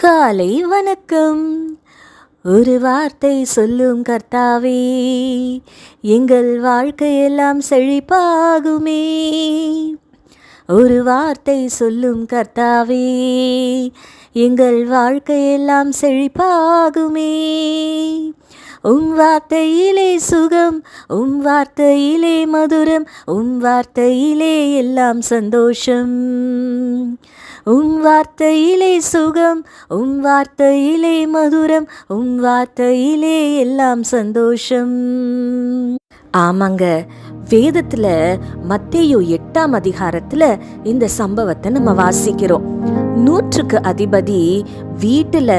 காலை வணக்கம். ஒரு வார்த்தை சொல்லும் கர்த்தாவே, எங்கள் வாழ்க்கையெல்லாம் செழிப்பாகுமே. ஒரு வார்த்தை சொல்லும் கர்த்தாவே, எங்கள் வாழ்க்கையெல்லாம் செழிப்பாகுமே. வார்த்தையிலே சுகம், வார்த்தையிலே மதுரம், வார்த்தையிலே எல்லாம் சந்தோஷம். வார்த்தையிலே சுகம், வார்த்தையிலே மதுரம், வார்த்தையிலே எல்லாம் சந்தோஷம். ஆமாங்க, வேதத்தில் மத்தேயு 8ஆம் அதிகாரத்தில் இந்த சம்பவத்தை நம்ம வாசிக்கிறோம். 100க்கு அதிபதி வீட்டில்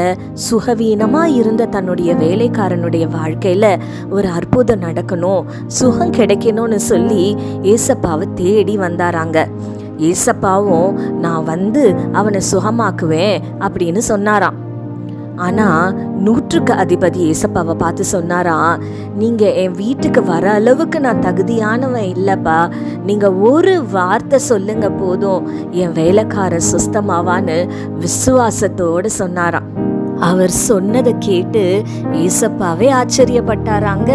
சுகவீனமாக இருந்த தன்னுடைய வேலைக்காரனுடைய வாழ்க்கையில் ஒரு அற்புதம் நடக்கணும், சுகம் கிடைக்கணும்னு சொல்லி ஏசப்பாவை தேடி வந்தாராங்க. ஏசப்பாவும் நான் வந்து அவனை சுகமாக்குவேன் அப்படின்னு சொன்னாராம். ஆனால் 100க்கு அதிபதி ஏசப்பாவை பார்த்து சொன்னாராம், நீங்கள் என் வீட்டுக்கு வர அளவுக்கு நான் தகுதியானவன் இல்லைப்பா, நீங்கள் ஒரு வார்த்தை சொல்லுங்க போதும், என் வேலைக்காரன் சுஸ்தமாவான்னு விசுவாசத்தோடு சொன்னாராம். அவர் சொன்னதை கேட்டு ஏசப்பாவே ஆச்சரியப்பட்டாராங்க.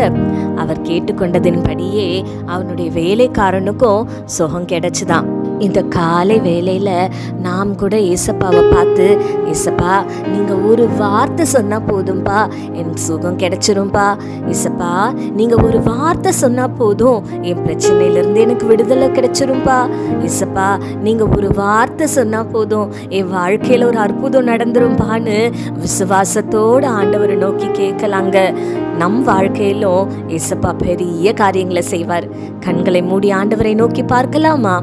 அவர் கேட்டுக்கொண்டதின்படியே அவனுடைய வேலைக்காரனுக்கும் சுகம் கிடைச்சுதான். இந்த காலை வேளையில் நாம் கூட ஏசப்பாவை பார்த்து, ஏசப்பா நீங்கள் ஒரு வார்த்தை சொன்னால் போதும்பா, எனக்கு சுகம் கிடைச்சிரும்பா. ஏசப்பா நீங்கள் ஒரு வார்த்தை சொன்னால் போதும், என் பிரச்சனையிலேருந்து எனக்கு விடுதலை கிடைச்சிரும்பா. ஏசப்பா நீங்கள் ஒரு வார்த்தை சொன்னால் போதும், என் வாழ்க்கையில் ஒரு அற்புதம் நடந்துரும்பான்னு விசுவாசத்தோடு ஆண்டவரை நோக்கி கேட்கலாங்க. நம் வாழ்க்கையிலும் ஏசப்பா பெரிய காரியங்களை செய்வார். கண்களை மூடி ஆண்டவரை நோக்கி பார்க்கலாமா?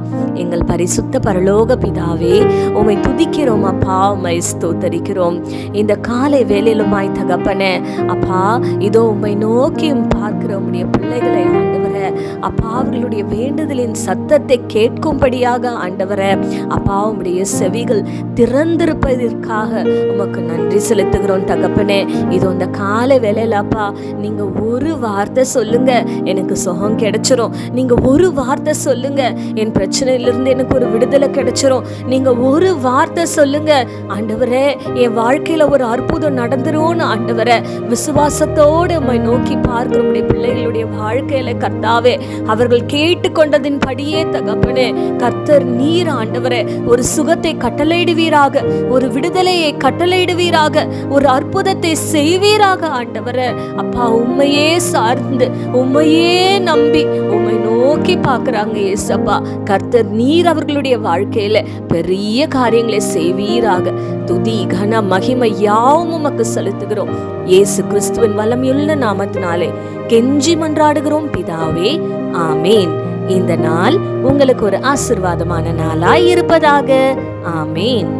எங்கள் பரிசுத்த பரலோக பிதாவே, உம்மை துதிக்கிறோம் அப்பா, உம்மை ஸ்தோத்தரிக்கிறோம். இந்த காலை வேளையிலுமாய் தகப்பனே அப்பா, இதோ உம்மை நோக்கியும் பார்க்கிற உம்முடைய பிள்ளைகளை ஆண்டவரே அப்பா, அவர்களுடைய வேண்டுதலின் சத்தத்தை கேட்கும்படியாக ஆண்டவரே அப்பா, உம்முடைய செவிகள் திறந்திருப்பதற்காக உமக்கு நன்றி செலுத்துகிறோம் தகப்பனே. இதோ இந்த காலை வேளையில அப்பா, நீங்க ஒரு வார்த்தை சொல்லுங்க, எனக்கு சுகம் கிடைச்சிரும். நீங்க ஒரு வார்த்தை சொல்லுங்க, என் பிரச்சனையிலிருந்து எனக்கு ஒரு விடுதலை கிடைச்சிரும். நீங்க ஒரு வார்த்தை சொல்லுங்க ஆண்டவரே, என் வாழ்க்கையில ஒரு அற்புதம் நடந்துரும்னு ஆண்டவரே விசுவாசத்தோடு உம்மை நோக்கி பார்க்கிற உம்முடைய பிள்ளைகளுடைய வாழ்க்கையில கர்த்தாவே, அவர்கள் கேட்டுக்கொண்டதின் படியே தகப்பனே கர்த்தர் நீர் ஆண்டவரே ஒரு சுகத்தை கட்டளையிடுவீராக, ஒரு விடுதலையை கட்டளையிடுவீராக, ஒரு அற்புதத்தை செய்வீராக ஆண்டவரே அப்பா. உம்மையே சார்ந்து உம்மையே நம்பி உம்மை நோக்கி பார்க்கிறாங்க ஏசப்பா. கர்த்தர் நீர் அவர்களுடைய வாழ்க்கையில பெரிய காரியங்களை செய்வீராக. துதி கன மகிமை யாவும் உமக்கு செலுத்துகிறோம். இயேசு கிறிஸ்துவின் வல்லமையுள்ள நாமத்தினாலே கெஞ்சி மன்றாடுகிறோம் பிதாவே, ஆமேன். இந்த நாள் உங்களுக்கு ஒரு ஆசீர்வாதமான நாளாய் இருப்பதாக. ஆமேன்.